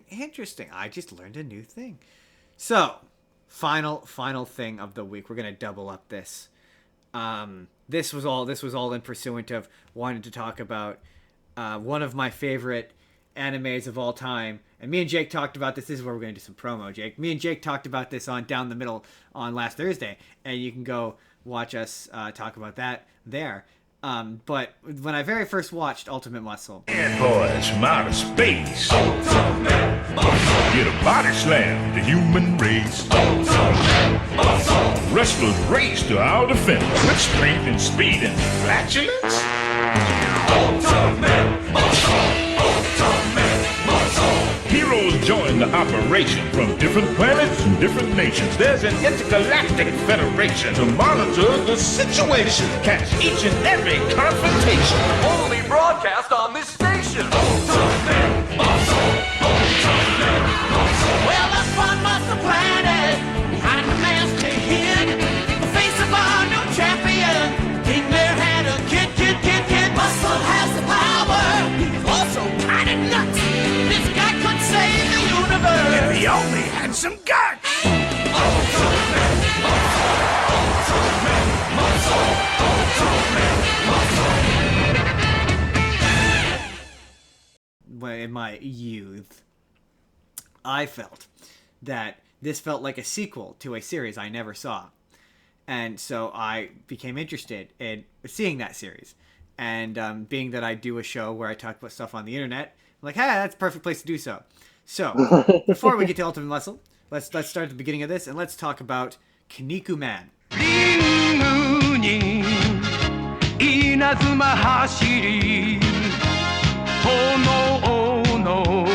Interesting. I just learned a new thing. So, final thing of the week. We're gonna double up this. This was all in pursuant of wanting to talk about one of my favorite animes of all time. And me and Jake talked about this. This is where we're gonna do some promo, Jake. Me and Jake talked about this on Down the Middle on last Thursday, and you can go watch us talk about that there. But when I very first watched Ultimate Muscle, Bad boys from outer space. Ultimate Muscle. Get a body slam, the human race. Ultimate Muscle. Wrestlers race to our defense with strength and speed and flatulence. Ultimate Muscle. Ultimate Muscle. Heroes join the operation from different planets and different nations. There's an intergalactic federation to monitor the situation, catch each and every confrontation. Only broadcast on this station. Ultimate Muscle. Ultimate Muscle. Well, up on Muscle Planet, behind the mask to hid, the face of our new champion, King Bear had a kid. Muscle has the power, he's also kind of nuts. This guy could save the universe If he only had some guts. Ultimate Muscle. Ultimate Muscle. Ultimate Muscle. in my youth, I felt that this felt like a sequel to a series I never saw. And so I became interested in seeing that series. And being that I do a show where I talk about stuff on the internet, I'm like, hey, that's a perfect place to do so. So, before we get to Ultimate Muscle, let's start at the beginning of this, and let's talk about Kinnikuman. 稲妻走り炎の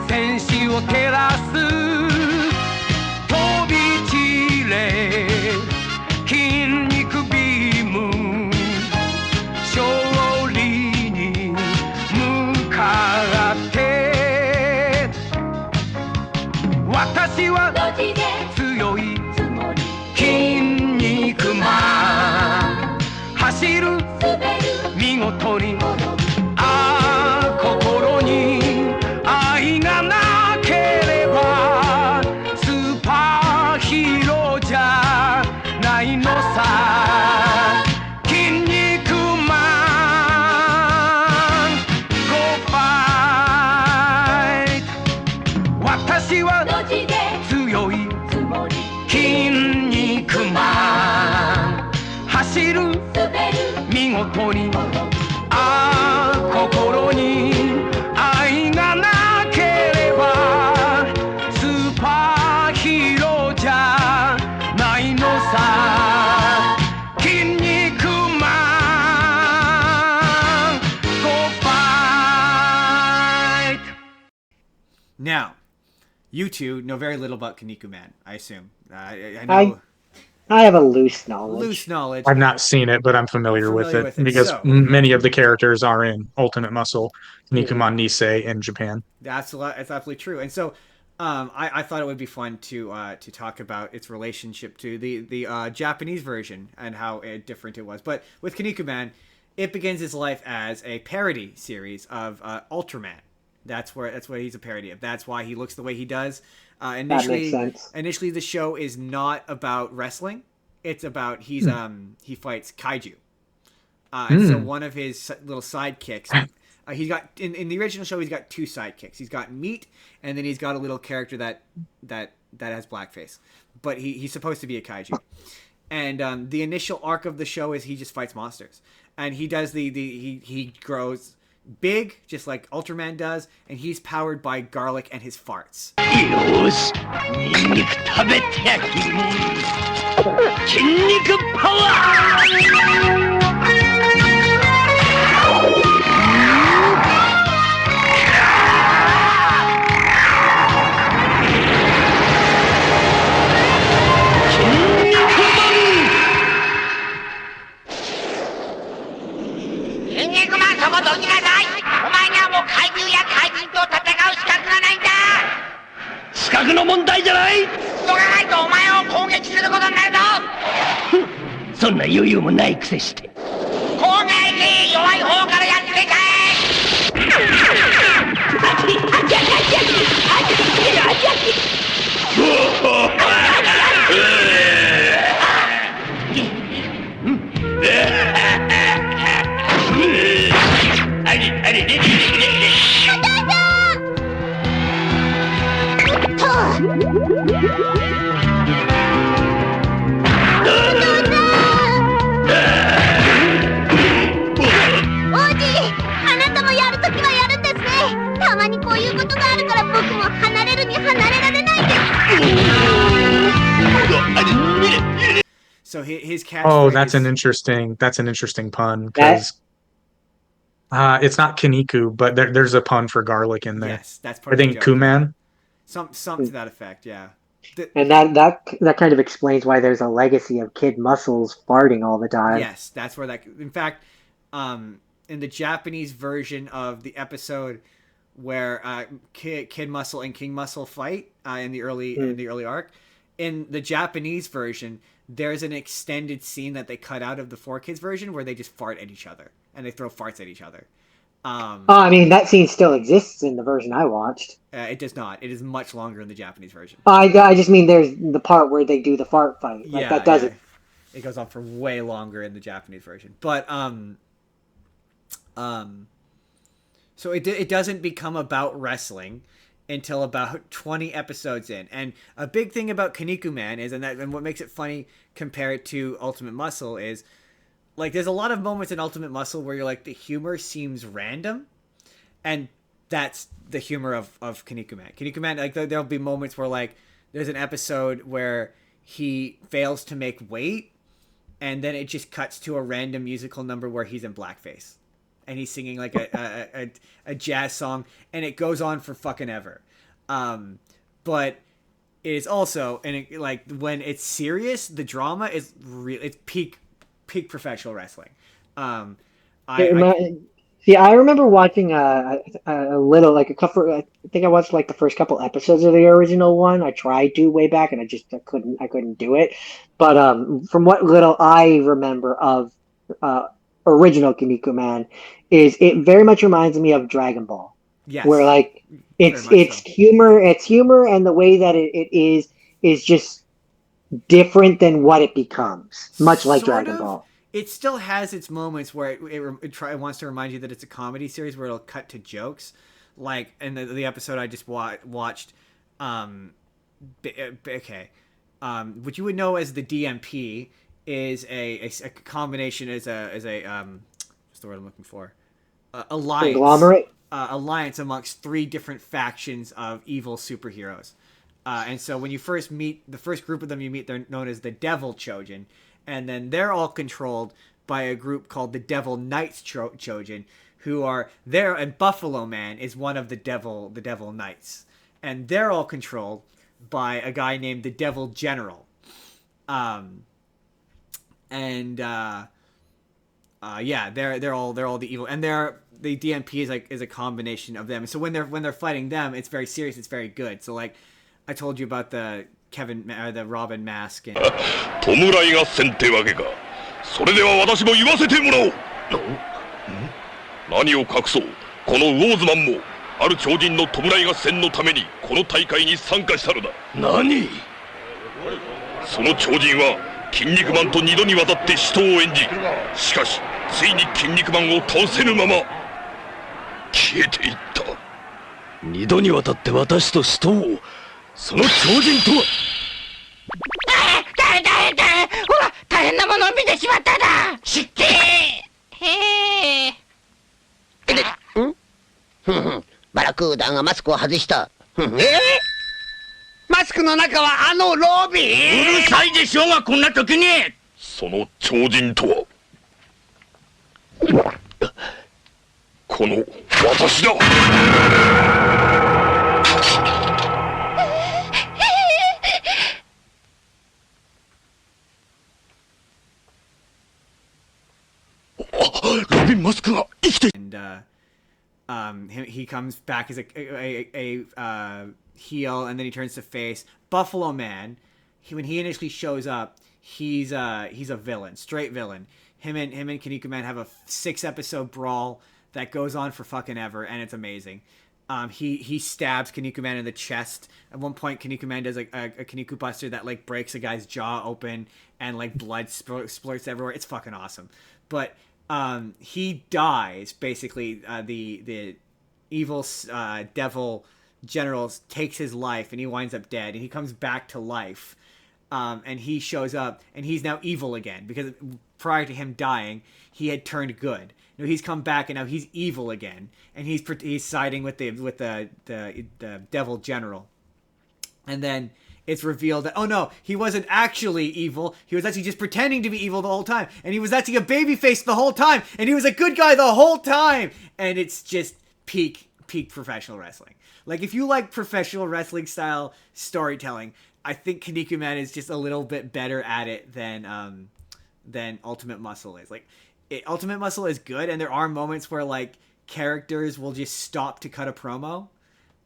戦士を照らす飛び散れ筋肉ビーム勝利に向かって私は強い筋肉マン走る見事にああ心に愛がなければスーパーヒーローじゃないのさ筋肉マン Go fight 私は強い筋肉マン走る見事にああ心に愛がなければスーパーヒーローじゃないのさ筋肉マン Go fight Now, you two know very little about Kinnikuman, I assume. I know I have a loose knowledge. loose knowledge. I've not seen it, but I'm familiar with it because So, many of the characters are in Ultimate Muscle, Kinnikuman Nisei in Japan. that's absolutely true. And so, I thought it would be fun to talk about its relationship to the Japanese version and how different it was. But with Kinnikuman, it begins its life as a parody series of Ultraman. That's what he's a parody of. That's why he looks the way he does. Initially, that makes sense. Initially, the show is not about wrestling. It's about he fights kaiju. And so one of his little sidekicks, he's got in the original show he's got two sidekicks. He's got Meat, and then he's got a little character that has blackface, but he's supposed to be a kaiju. And the initial arc of the show is he just fights monsters, and he does he grows big just like Ultraman does, and he's powered by garlic and his farts. よしニンニク食べてや君筋肉パワー 筋肉マンそこどきなさいお前にはもう怪獣や怪人と戦う資格がないんだ資格の問題じゃない急がないとお前を攻撃することになるぞそんな余裕もないくせして攻撃弱い方からやってかい So his catchphrase. Oh, that's an interesting pun because it's not Kiniku, but there's a pun for garlic in there. Yes, that's part I of the think joke. Kuman. Some to that effect, yeah. And that kind of explains why there's a legacy of Kid Muscles farting all the time. Yes, that's where that. In fact, in the Japanese version of the episode where Kid Muscle and King Muscle fight in the early arc, in the Japanese version, there's an extended scene that they cut out of the 4Kids version where they just fart at each other and they throw farts at each other. I mean, that scene still exists in the version I watched. It does not. It is much longer in the Japanese version. I just mean there's the part where they do the fart fight. Like, that doesn't. It goes on for way longer in the Japanese version. But so it doesn't become about wrestling until about 20 episodes in. And a big thing about Kinnikuman is, and what makes it funny compared to Ultimate Muscle is, like, there's a lot of moments in Ultimate Muscle where you're like, the humor seems random, and that's the humor of Kinnikuman. Kinnikuman, like, there'll be moments where, like, there's an episode where he fails to make weight, and then it just cuts to a random musical number where he's in blackface. And he's singing like a jazz song, and it goes on for fucking ever. But it is also, and like when it's serious, the drama is real. It's peak professional wrestling. I remember watching a little, like a couple. I think I watched like the first couple episodes of the original one. I tried to way back, and I couldn't do it. But from what little I remember of original Kinnikuman, is it very much reminds me of Dragon Ball. Yes. Where like it's humor, and the way that it is just different than what it becomes, much like Dragon Ball. It still has its moments where it wants to remind you that it's a comedy series where it'll cut to jokes, like in the episode I just watched. What you would know as the DMP is a combination, is a what's the word I'm looking for? Alliance. Conglomerate. Alliance amongst 3 different factions of evil superheroes. And so when you first meet, the first group of them you meet, they're known as the Devil Chojin. And then they're all controlled by a group called the Devil Knights Chojin, who are there, and Buffalo Man is one of the Devil Knights. And they're all controlled by a guy named the Devil General. They're all the evil, and the DMP is a combination of them. So when they're fighting them, it's very serious, it's very good. So like I told you about the Robin mask and 弔い合戦ってわけか。それでは私も言わせてもらおう。何を隠そう、このウォーズマンもある超人の弔い合戦のためにこの大会に参加したのだ。何？その超人は筋肉マンと2度にわたって死闘を演じ、しかしついに筋肉マンを倒せぬまま消えていった。2度にわたって私と死闘を、その超人とは。大変ほら、大変なものを見てしまっただ。失敬。バラクーダンがマスクを外した。マスクの中はあのロビー。うるさいでしょうが、こんな時に。その超人とはこの私だ。ロビン・マスクが生きている。He comes back as a heel, and then he turns to face. Buffalo Man, when he initially shows up, he's a villain, straight villain. Him and Kinnikuman have a 6-episode brawl that goes on for fucking ever, and it's amazing. He stabs Kinnikuman in the chest. At one point, Kinnikuman does a Kinniku Buster that like breaks a guy's jaw open, and like blood splurts everywhere. It's fucking awesome. But he dies, basically. The evil devil general takes his life and he winds up dead, and he comes back to life. And he shows up, and he's now evil again because prior to him dying, he had turned good. You know, he's come back, and now he's evil again, and he's siding with the devil general. And then it's revealed that, oh no, he wasn't actually evil. He was actually just pretending to be evil the whole time, and he was actually a babyface the whole time, and he was a good guy the whole time. And it's just peak professional wrestling. Like, if you like professional wrestling style storytelling, I think Kinnikuman is just a little bit better at it than Ultimate Muscle is. Like, Ultimate Muscle is good, and there are moments where like characters will just stop to cut a promo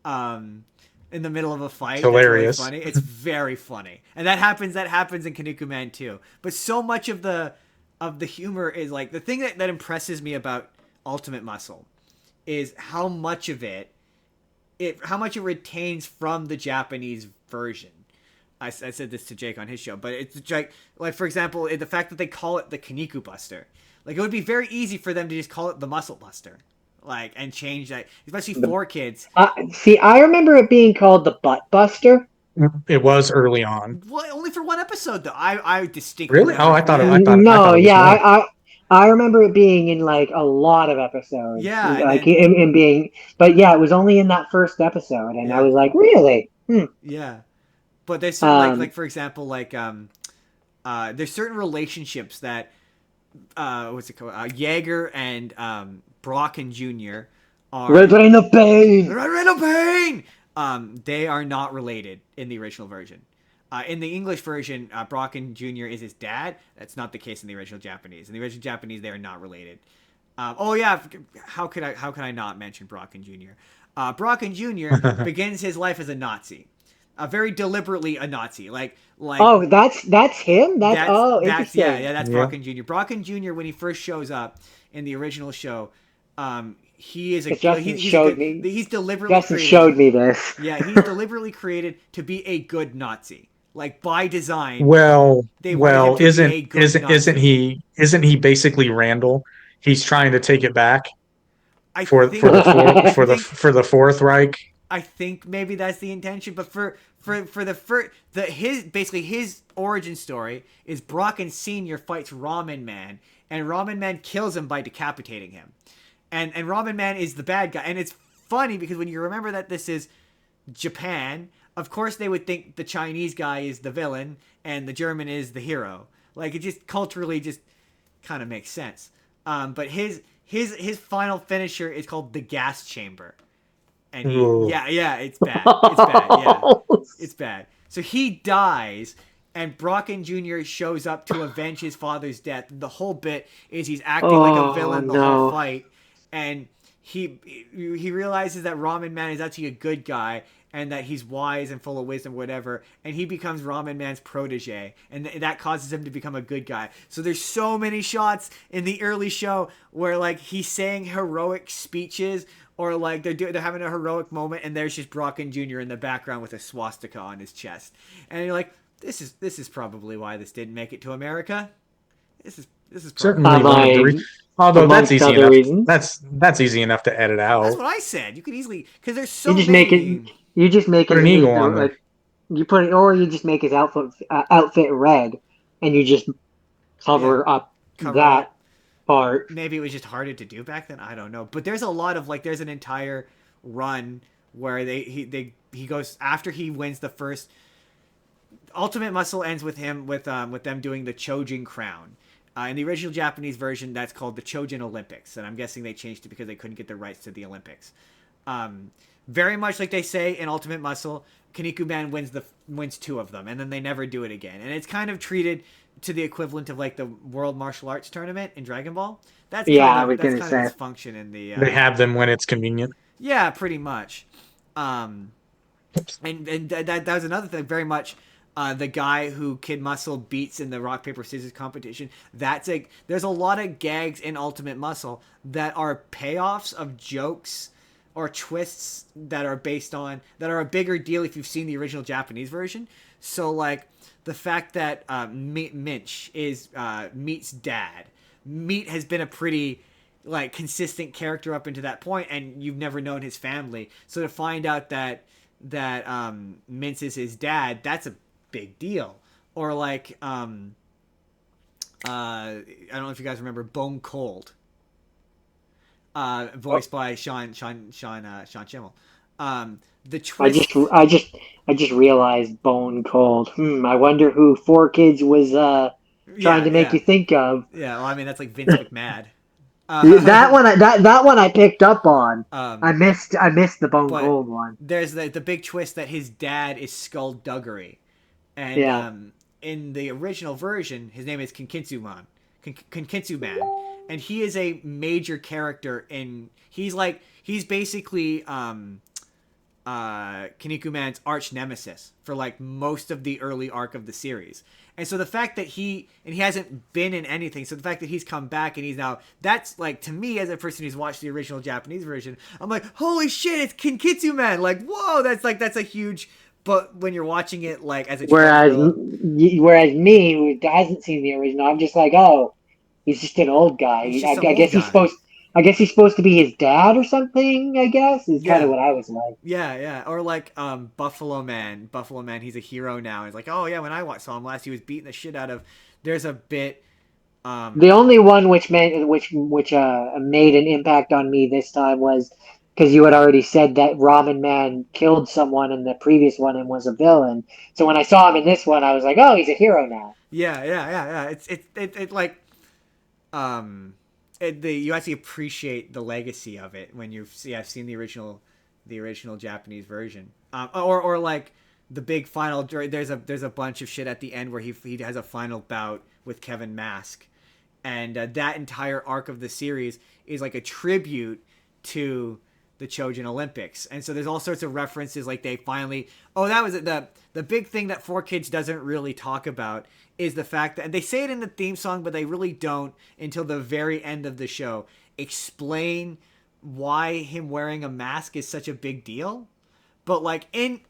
in the middle of a fight. It's hilarious. Really funny. It's very funny, and that happens in Kinnikuman too. But so much of the humor is like, the thing that impresses me about Ultimate Muscle is how much of it retains from the Japanese version. I said this to Jake on his show, but it's like for example, the fact that they call it the Kinniku Buster. Like, it would be very easy for them to just call it the Muscle Buster, like, and change that, especially for kids. See, I remember it being called the Butt Buster. It was early on. Well, only for one episode though. I distinctly Really? remember. Oh, I thought it No, I remember it being in like a lot of episodes. Yeah, like in being, but yeah, it was only in that first episode, and Yeah. I was like, really? Yeah, but there's certain, like for example, like there's certain relationships that what's it called? Jaeger and Brocken Jr. are Red Rain of Pain. Red Rain of Pain. They are not related in the original version. In the English version, Brocken Jr. is his dad. That's not the case in the original Japanese. In the original Japanese, they are not related. Oh yeah, how could I not mention Brocken Jr.? Brocken Jr. begins his life as a Nazi, very deliberately a Nazi. Like Oh, that's him. Interesting. That's Brocken Jr. Brocken Jr. when he first shows up in the original show, he is he's deliberately Justin created, showed me this. Yeah, he's deliberately created to be a good Nazi. Like, by design. Well, isn't Nazi. he basically Randall? He's trying to take it back for the Fourth Reich. I think maybe that's the intention, but for his origin story is Brocken Senior fights Ramen Man, and Ramen Man kills him by decapitating him, and Ramen Man is the bad guy. And it's funny because when you remember that this is Japan, of course they would think the Chinese guy is the villain and the German is the hero. Like, it just culturally just kind of makes sense. But his final finisher is called the gas chamber. And it's bad. It's bad. So he dies, and Brocken Jr. shows up to avenge his father's death. The whole bit is he's acting like a villain the whole fight, and he realizes that Ramen Man is actually a good guy, and that he's wise and full of wisdom, whatever, and he becomes Ramen Man's protege, and that causes him to become a good guy. So there's so many shots in the early show where, like, he's saying heroic speeches, or like they're having a heroic moment, and there's just Brocken Jr. in the background with a swastika on his chest, and you're like, this is probably why this didn't make it to America. This is Certainly one of the reasons. Although that's easy enough. That's easy enough to edit out. That's what I said. You could easily, because there's so You just make it an eagle on there. You just make his outfit red, and you just cover up that part. Maybe it was just harder to do back then. I don't know. But there's a lot of, like, there's an entire run where he goes after he wins the first. Ultimate Muscle ends with him with them doing the Chojin Crown. In the original Japanese version, that's called the Chojin Olympics, and I'm guessing they changed it because they couldn't get the rights to the Olympics. Very much like they say in Ultimate Muscle, Kinnikuman wins 2 of them, and then they never do it again. And it's kind of treated to the equivalent of like the World Martial Arts Tournament in Dragon Ball. That's kind of its function in the. They have them when it's convenient. Yeah, pretty much. And that was another thing. Very much. The guy who Kid Muscle beats in the rock paper scissors competition. There's a lot of gags in Ultimate Muscle that are payoffs of jokes or twists that are a bigger deal if you've seen the original Japanese version. So, like, the fact that Minch is Meat's dad. Meat has been a pretty like consistent character up into that point, and you've never known his family. So to find out that Mince is his dad, that's a big deal. Or like I don't know if you guys remember Bone Cold, voiced by Sean Schimmel. The twist. I just realized Bone Cold. I wonder who Four Kids was trying to make you think of. Yeah, well, I mean that's like Vince McMahon. That one I picked up on. I Um, missed the Bone but Cold one. there's the big twist that his dad is Skullduggery, and Yeah. in the original version, his name is Kinkitsuman, Kinkitsuman, and he is a major character in. He's basically Kinnikuman's arch nemesis for like most of the early arc of the series. And so the fact that he hasn't been in anything, so the fact that he's come back and he's now, that's like, to me as a person who's watched the original Japanese version, I'm like, holy shit, it's Kinkitsuman! Like, whoa, that's a huge. But when you're watching it like as a Whereas me, who hasn't seen the original, I'm just like, oh, he's just an old guy. He's just some I guess old guy. I guess he's supposed to be his dad or something. I guess is kind Yeah. of what I was like. Yeah. Or like Buffalo Man. Buffalo Man, he's a hero now. It's like, oh yeah, when I saw him last, he was beating the shit out of. There's a bit. The only one which made an impact on me this time was because you had already said that Ramen Man killed someone in the previous one and was a villain. So when I saw him in this one, I was like, oh, he's a hero now. Yeah. It like you actually appreciate the legacy of it when I've seen the original Japanese version. Or like the big final. There's a bunch of shit at the end where he has a final bout with Kevin Mask, and that entire arc of the series is like a tribute to the Chojin Olympics. And so there's all sorts of references, like they finally, that was the big thing that Four Kids doesn't really talk about is the fact that, and they say it in the theme song, but they really don't until the very end of the show, explain why him wearing a mask is such a big deal. But like in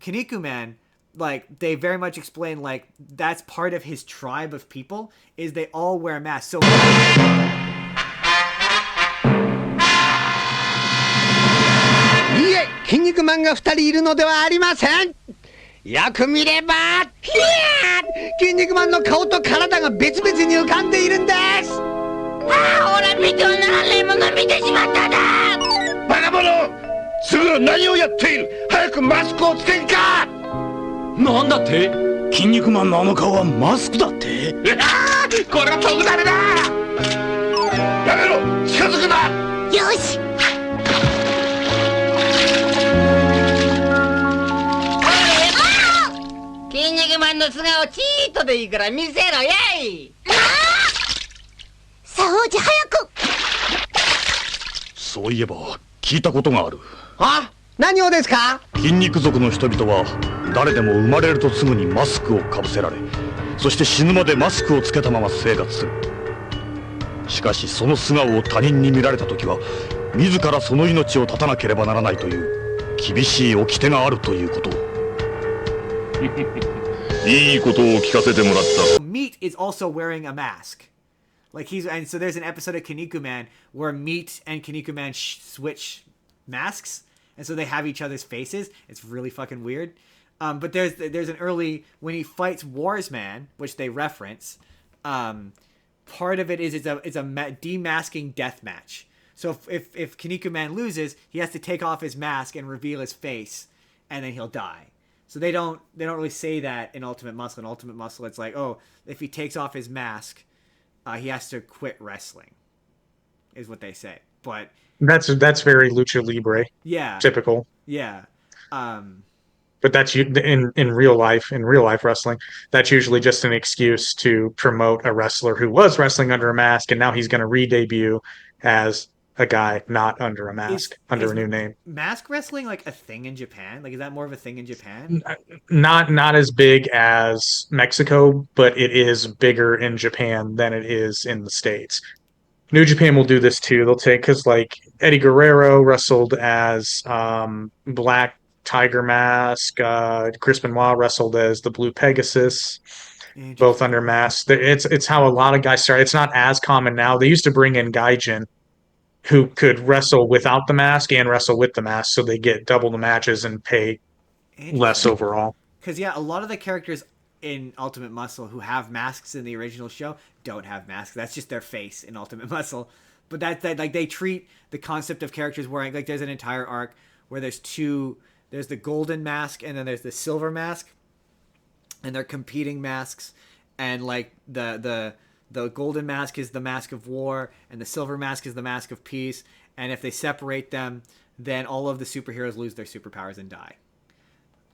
Kinnikuman, like they very much explain like that's part of his tribe of people is they all wear masks. Soいえ、筋肉マンが2人いるのではありません。よく見れば、ひゃー、筋肉マンの顔と体が別々に浮かんでいるんです。ああ、ほら見てはならないもの見てしまっただ。バカ者！すぐ何をやっている！早くマスクをつけんか！なんだって？筋肉マンのあの顔はマスクだって？これは特ダネだ！やめろ！近づくな！よし筋肉マンの素顔チーッとでいいから見せろやい。さあ王子早くそういえば聞いたことがある。あ、何をですか？筋肉族の人々は誰でも生まれるとすぐにマスクをかぶせられ、そして死ぬまでマスクをつけたまま生活する。しかしその素顔を他人に見られた時は自らその命を絶たなければならないという厳しい掟があるということを。いいことを聞かせてもらった。Meat is also wearing a mask. Like and so there's an episode of Kinnikuman where Meat and Kinnikuman switch masks, and so they have each other's faces. It's really fucking weird. But there's an early when he fights Warsman, which they reference. Part of it is it's a demasking death match. So if Kinnikuman loses, he has to take off his mask and reveal his face, and then he'll die. So they don't really say that in Ultimate Muscle. In Ultimate Muscle, it's like, oh, if he takes off his mask, he has to quit wrestling, is what they say. But That's very lucha libre. yeah, Typical. yeah. But that's in real life wrestling. That's usually just an excuse to promote a wrestler who was wrestling under a mask, and now he's going to re-debut as a guy not under a mask, under a new name. Mask wrestling like a thing in Japan? Like, is that more of a thing in Japan? Not as big as Mexico, but it is bigger in Japan than it is in the States. New Japan will do this too. They'll take, because like Eddie Guerrero wrestled as Black Tiger Mask. Chris Benoit wrestled as the Blue Pegasus. both under masks. It's how a lot of guys start. It's not as common now. They used to bring in gaijin who could wrestle without the mask and wrestle with the mask, so they get double the matches and pay less Interesting. overall. Because yeah, a lot of the characters in Ultimate Muscle who have masks in the original show don't have masks. That's just their face in Ultimate Muscle. But that like they treat the concept of characters wearing, like, there's an entire arc where there's the golden mask and then there's the silver mask, and they're competing masks, and like the golden mask is the mask of war and the silver mask is the mask of peace, and if they separate them, then all of the superheroes lose their superpowers and die.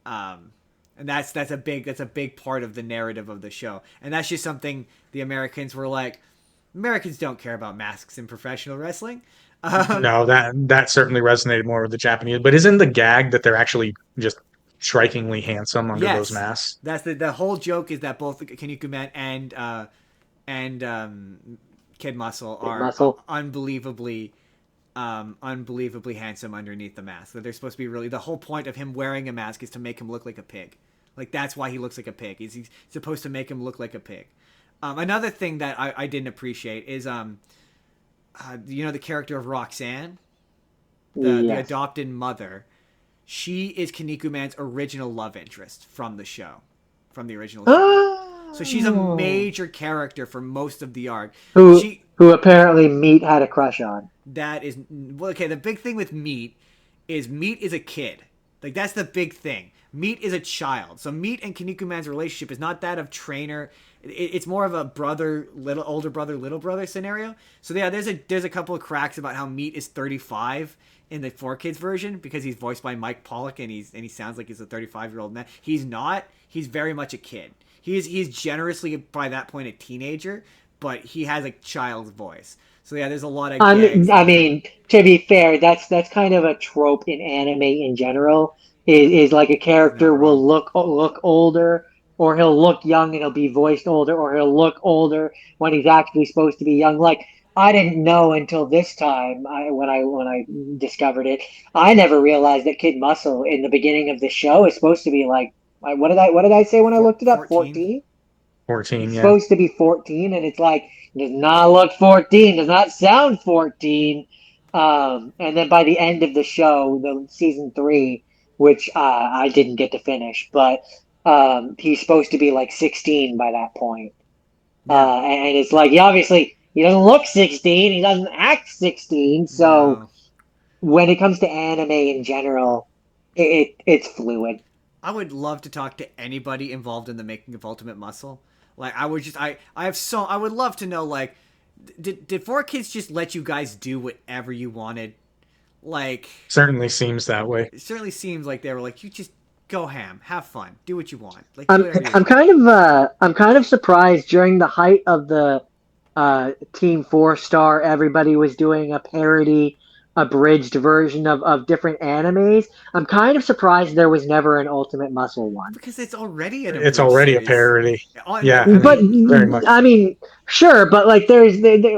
And that's a big part of the narrative of the show, and that's just something the Americans were like, Americans don't care about masks in professional wrestling. No, that certainly resonated more with the Japanese. But isn't the gag that they're actually just strikingly handsome under those masks? That's the whole joke, is that both Kinnikuman and Kid Muscle are unbelievably handsome underneath the mask. That they're supposed to be really, the whole point of him wearing a mask is to make him look like a pig. Like, that's why he looks like a pig. He's supposed to make him look like a pig. Another thing that I didn't appreciate is the character of Roxanne, the adopted mother. She is Kinnikuman's original love interest from the show, from the original show. So she's a major character for most of the arc. Who apparently Meat had a crush on. That is, well, okay, the big thing with Meat is a kid. Like, that's the big thing. Meat is a child. So Meat and Kinnikuman's relationship is not that of trainer. It's more of a older brother, little brother scenario. So yeah, there's a couple of cracks about how Meat is 35 in the 4Kids version, because he's voiced by Mike Pollock and he sounds like he's a 35-year-old man. He's not. He's very much a kid. He's generously, by that point, a teenager, but he has a child's voice. So yeah, there's a lot of gags. I mean, to be fair, that's kind of a trope in anime in general. Is like a character will look older, or he'll look young and he'll be voiced older, or he'll look older when he's actually supposed to be young. Like, I didn't know until this time, when I discovered it, I never realized that Kid Muscle in the beginning of the show is supposed to be like, what did I say when I looked it up? 14? 14, It's yeah. supposed to be 14, and it's like, does not look 14, does not sound 14. And then by the end of the show, the season 3, which I didn't get to finish, but he's supposed to be like 16 by that point. And it's like, obviously, he doesn't look 16, he doesn't act 16, so when it comes to anime in general, it's fluid. I would love to talk to anybody involved in the making of Ultimate Muscle. Like, I would love to know, like, did 4Kids just let you guys do whatever you wanted? Like, Certainly seems that way. it certainly seems like they were like, you just go ham, have fun, do what you want. Like, I'm kind of surprised during the height of the Team 4-Star, everybody was doing a parody, abridged version of different animes. I'm kind of surprised there was never an Ultimate Muscle one. Because it's already a parody. Yeah, But very much. I mean, sure, but like there's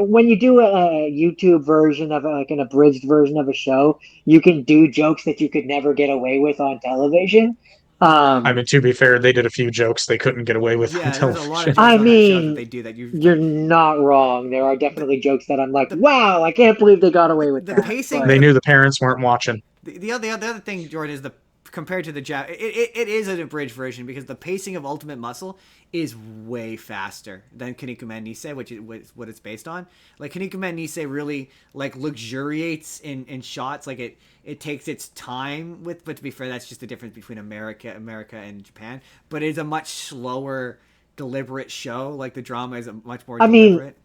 when you do a YouTube version of like an abridged version of a show, you can do jokes that you could never get away with on television. I mean, to be fair, they did a few jokes they couldn't get away with on there's a lot of television. jokes I on that show mean, that they do that you're not wrong. There are definitely jokes that I'm like, wow, I can't believe they got away with the that. pacing. They knew the parents weren't watching. The other thing, Jordan, is compared to the it is an abridged version, because the pacing of Ultimate Muscle is way faster than Kinnikuman Nisei, which is what it's based on. Like, Kinnikuman Nisei really like luxuriates in shots. Like, it takes its time but to be fair, that's just the difference between America and Japan. But it's a much slower, deliberate show. Like, the drama is much more deliberate.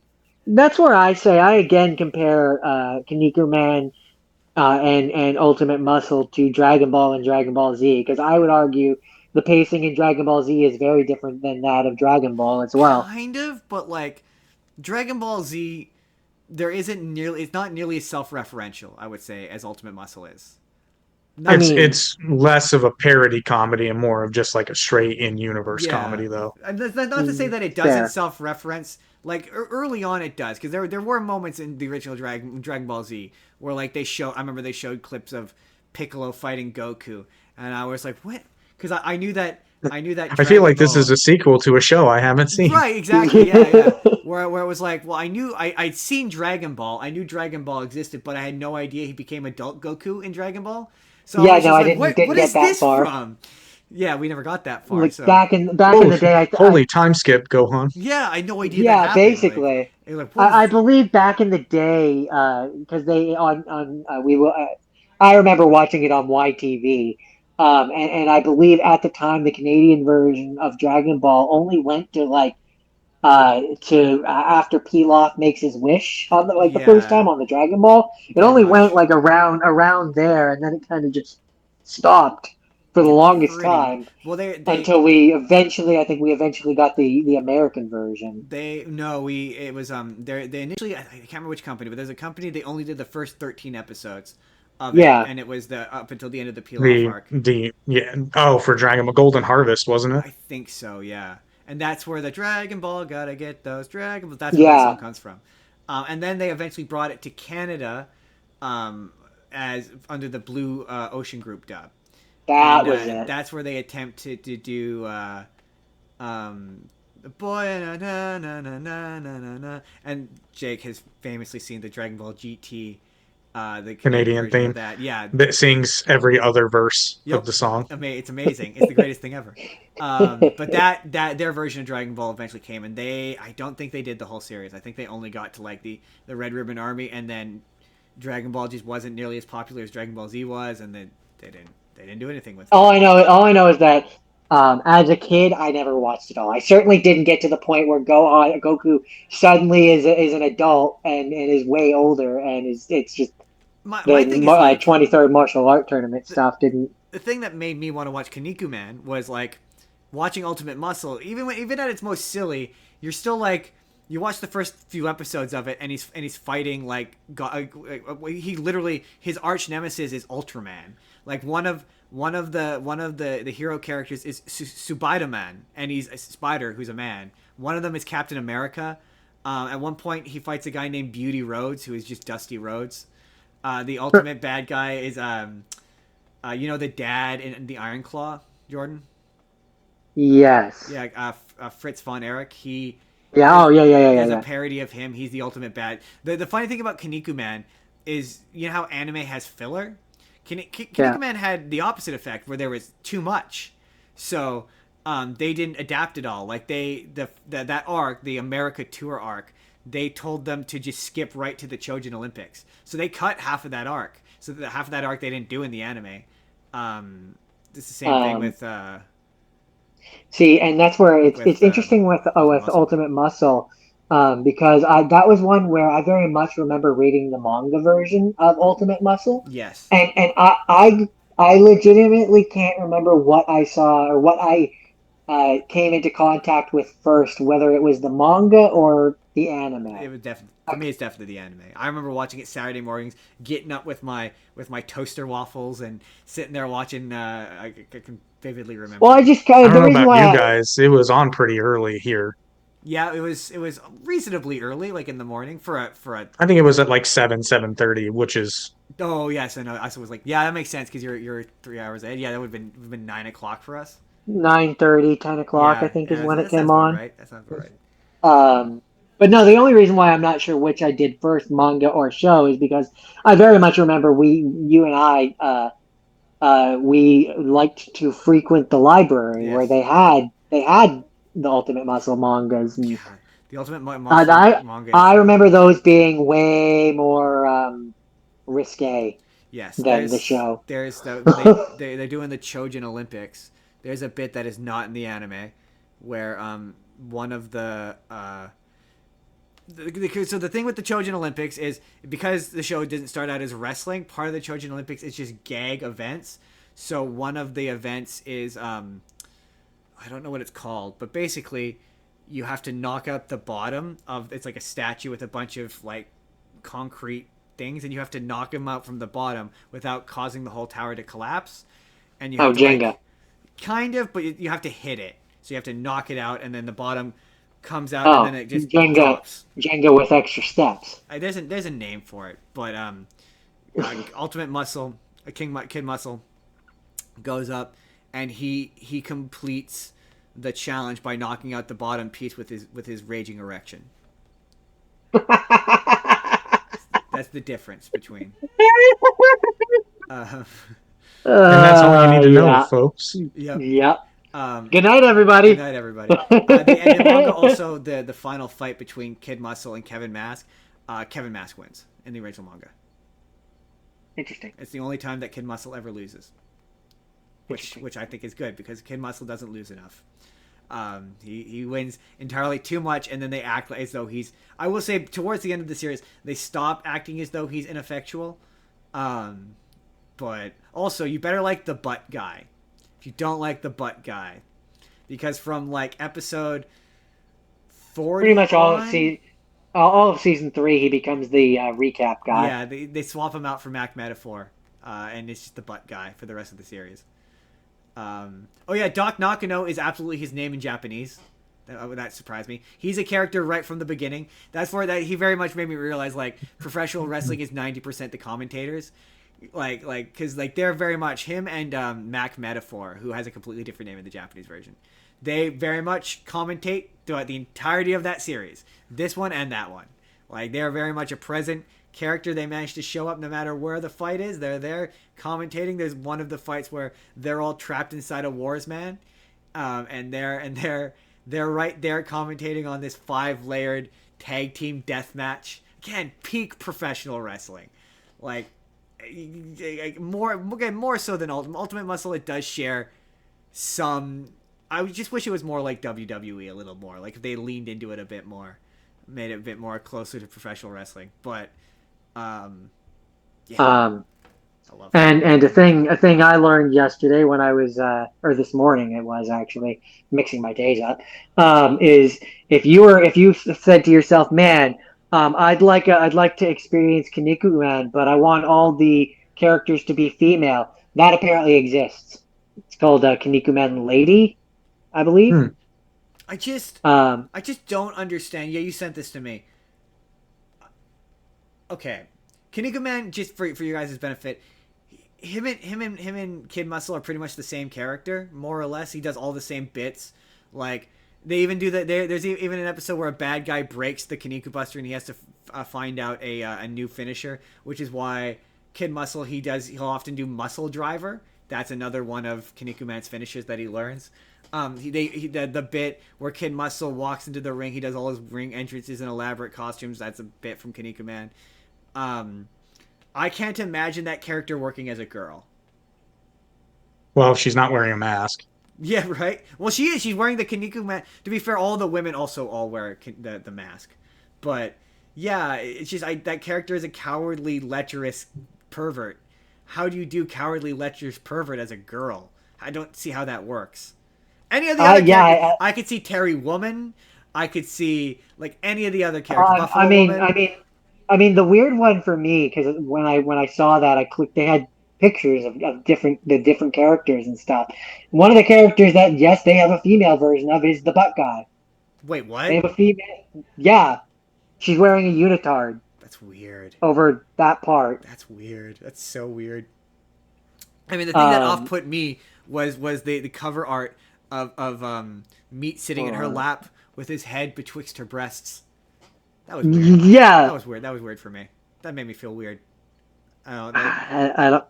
That's where I say I again compare Kinnikuman and Ultimate Muscle to Dragon Ball and Dragon Ball Z, because I would argue the pacing in Dragon Ball Z is very different than that of Dragon Ball as well. Kind of, but like Dragon Ball Z, it's not nearly as self-referential, I would say, as Ultimate Muscle is. It's less of a parody comedy and more of just like a straight in-universe comedy, though. Not to say that it doesn't self-reference. Like, early on it does, because there were moments in the original Dragon Ball Z where, like, I remember they showed clips of Piccolo fighting Goku, and I was like, what? because I knew that I feel Dragon like this is Ball- a sequel to a show I haven't seen. Right, exactly. Yeah. Where it was like, well, I'd seen Dragon Ball. I knew DragonAll existed, but I had no idea he became adult Goku in Dragon Ball. So Yeah, I was no, just I like, didn't what get is that this far. from? Yeah, we never got that far. Like So back in the day, Holy time skip, Gohan. yeah, I had no idea that yeah, happened. basically. What I is- believe back in the day, because they on we were, I remember watching it on YTV, and I believe at the time the Canadian version of Dragon Ball only went to like to after Pilaf makes his wish on the first yeah, time on the Dragon Ball. It pretty only much. went like around there, and then it kind of just stopped for the Yeah, longest pretty much. time Well, they until we eventually, I think we eventually got the American version. They no, we it was they initially I can't remember which company, but there's a company they only did the first 13 episodes of it, Yeah. and it was the up until the end of the Pilaf The arc. the yeah. Oh, for Dragon Ball Golden Harvest, wasn't it? I think so, yeah. And that's where the Dragon Ball gotta get those Dragon Balls. That's where that Yeah. song comes from. And then they eventually brought it to Canada, as under the Blue Ocean Group dub. That And, was it. That's where they attempted to do the boy na na na na na na na na. And Jake has famously seen the Dragon Ball GT, the Canadian version theme of that. Yeah, that sings every other verse Yep. of the song. It's amazing. It's the greatest thing ever. But that their version of Dragon Ball eventually came, and I don't think they did the whole series. I think they only got to like the Red Ribbon Army, and then Dragon Ball just wasn't nearly as popular as Dragon Ball Z was, and then they didn't do anything with it. All I know is that as a kid, I never watched it all. I certainly didn't get to the point where Goku suddenly is an adult and is way older, and it's just My the thing is like 23rd martial art tournament stuff didn't. the thing that made me want to watch Kinnikuman was like watching Ultimate Muscle. Even at its most silly, you're still like you watch the first few episodes of it, and he's fighting like he literally his arch nemesis is Ultraman. Like one of the hero characters is Subaida-man, and he's a spider who's a man. One of them is Captain America. At one point, he fights a guy named Beauty Rhodes, who is just Dusty Rhodes. The ultimate bad guy is the dad in the Iron Claw, Jordan. Yes. Yeah, Fritz von Erich. Yeah. Oh, yeah. There's a parody of him. He's the ultimate bad. The funny thing about Kinnikuman is, you know how anime has filler? Kinnikuman had the opposite effect, where there was too much. So they didn't adapt it all. Like that arc, the America Tour arc, they told them to just skip right to the Chojin Olympics. So they cut half of that arc. So that half of that arc they didn't do in the anime. It's the same thing with... See, and that's where it's interesting with Ultimate Muscle, because that was one where I very much remember reading the manga version of Ultimate Muscle. Yes. And I legitimately can't remember what I saw or what I came into contact with first, whether it was the manga or the anime. It was definitely, for me, it's definitely the anime. I remember watching it Saturday mornings, getting up with my toaster waffles and sitting there watching. I can vividly remember. Well, I don't know about you guys. It was on pretty early here. Yeah, it was reasonably early, like in the morning for a. I think it was at like 7:30, which is. Oh yes, I know. I was like, yeah, that makes sense because you're 3 hours ahead. Yeah, that would have been 9 o'clock for us. 9:30, 10 o'clock, Yeah, I think, is when that it came sounds about on. Right. That sounds about right. But no, the only reason why I'm not sure which I did first, manga or show, is because I very much remember you and I, we liked to frequent the library where they had the Ultimate Muscle mangas. And, the Ultimate Muscle manga. I remember those being way more risque. Yes, than the show. They're doing the Chojin Olympics. There's a bit that is not in the anime, where one of the so the thing with the Chojin Olympics is, because the show didn't start out as wrestling, part of the Chojin Olympics is just gag events. So one of the events is I don't know what it's called, but basically you have to knock out the bottom of, it's like a statue with a bunch of like concrete things, and you have to knock them out from the bottom without causing the whole tower to collapse. And you have to, Jenga. like, kind of, but you have to hit it. So you have to knock it out, and then the bottom comes out, and then it just drops. Jenga with extra steps. There's a name for it, but Ultimate Muscle, Kid Muscle, goes up, and he completes the challenge by knocking out the bottom piece with his raging erection. That's the difference between. And that's all you need to know, folks. Yep. Yep. Good night, everybody. Good night, everybody. And the manga also, the final fight between Kid Muscle and Kevin Mask, Kevin Mask wins in the original manga. Interesting. It's the only time that Kid Muscle ever loses, which I think is good because Kid Muscle doesn't lose enough. He wins entirely too much, and then they act as though he's. I will say, towards the end of the series, they stop acting as though he's ineffectual. But also, you better like the butt guy. If you don't like the butt guy, because from like episode 40, pretty much all of season 3, he becomes the recap guy. Yeah, they swap him out for Mac Metaphor, and it's just the butt guy for the rest of the series. Oh yeah, Doc Nakano is absolutely his name in Japanese. That surprised me. He's a character right from the beginning. That's where he very much made me realize like professional wrestling is 90% the commentators. Because they're very much him and Mac Metaphor, who has a completely different name in the Japanese version. They very much commentate throughout the entirety of that series, this one and that one. Like they're very much a present character. They manage to show up no matter where the fight is. They're there commentating. There's one of the fights where they're all trapped inside a Warsman, and they're right there commentating on this 5-layered tag team death match. Again, peak professional wrestling. Like. More so than Ultimate Muscle, it does share some. I just wish it was more like WWE a little more. Like if they leaned into it a bit more, made it a bit more closer to professional wrestling. But yeah, I love it. And a thing I learned yesterday when I was or this morning it was actually mixing my days up, is if you said to yourself, man, I'd like to experience Kinnikuman, but I want all the characters to be female. That apparently exists. It's called Kinnikuman Lady, I believe. I just don't understand. Yeah, you sent this to me. Okay, Kinnikuman, just for your guys' benefit, him and Kid Muscle are pretty much the same character, more or less. He does all the same bits, like. They even do that. There's even an episode where a bad guy breaks the Kinniku Buster and he has to find out a new finisher, which is why Kid Muscle he'll often do Muscle Driver. That's another one of Kinnikuman's finishes that he learns. The bit where Kid Muscle walks into the ring, he does all his ring entrances in elaborate costumes. That's a bit from Kinnikuman. I can't imagine that character working as a girl. Well, she's not wearing a mask. Yeah, right? Well, she is. She's wearing the Kinnikuman. To be fair, all the women also all wear the mask. But, yeah, it's just that character is a cowardly, lecherous pervert. How do you do cowardly, lecherous pervert as a girl? I don't see how that works. Any of the other characters, I could see Terry Woman. I could see, like, any of the other characters. Buffalo Woman. I mean, the weird one for me, because when I saw that, I clicked, they had pictures of different characters and stuff. One of the characters that they have a female version of is the butt guy. Wait, what? They have a female. Yeah, she's wearing a unitard. That's weird. Over that part. That's weird. That's so weird. I mean, the thing that off-put me was the cover art of Meat sitting in her lap with his head betwixt her breasts. That was weird. Yeah, that was weird. That was weird for me. That made me feel weird. I don't.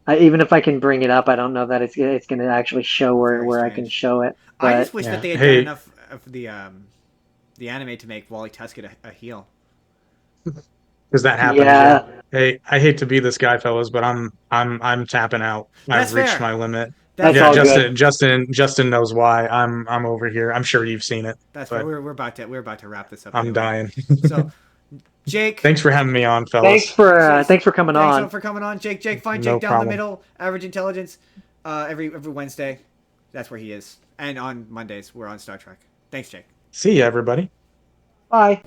Even if I can bring it up, I don't know that it's going to actually show where I can show it. But, I just wish that they had done enough of the anime to make Wally Tuskett a heel. Because that happens. Yeah. Hey, I hate to be this guy, fellas, but I'm tapping out. That's I've reached fair. my limit. That's all Justin knows why. I'm over here. I'm sure you've seen it. That's why we're about to wrap this up. I'm dying. So, Jake, thanks for having me on, fellas. Thanks for coming on. Thanks for coming on, Jake. Find Jake down the middle. Average Intelligence. Every Wednesday, that's where he is. And on Mondays, we're on Star Trek. Thanks, Jake. See you, everybody. Bye.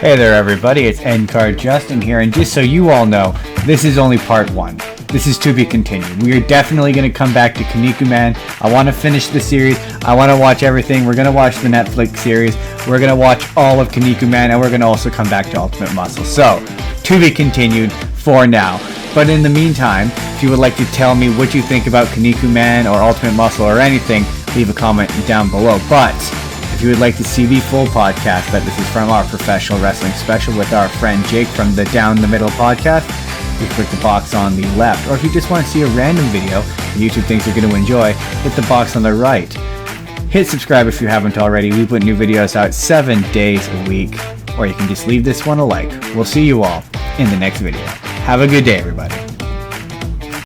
Hey there, everybody. It's Endcard Justin here, and just so you all know, this is only part 1. this is to be continued. We are definitely going to come back to Kinnikuman. I want to finish the series. I want to watch everything. We're going to watch the Netflix series. We're going to watch all of Kinnikuman, and we're going to also come back to Ultimate Muscle. So, to be continued for now. But in the meantime, if you would like to tell me what you think about Kinnikuman or Ultimate Muscle or anything, leave a comment down below. But if you would like to see the full podcast, that this is from our professional wrestling special with our friend Jake from the Down the Middle podcast, you click the box on the left. Or if you just want to see a random video YouTube thinks you're going to enjoy, hit the box on the right. Hit subscribe if you haven't already. We put new videos out 7 days a week. Or you can just leave this one a like. We'll see you all in the next video. Have a good day, everybody.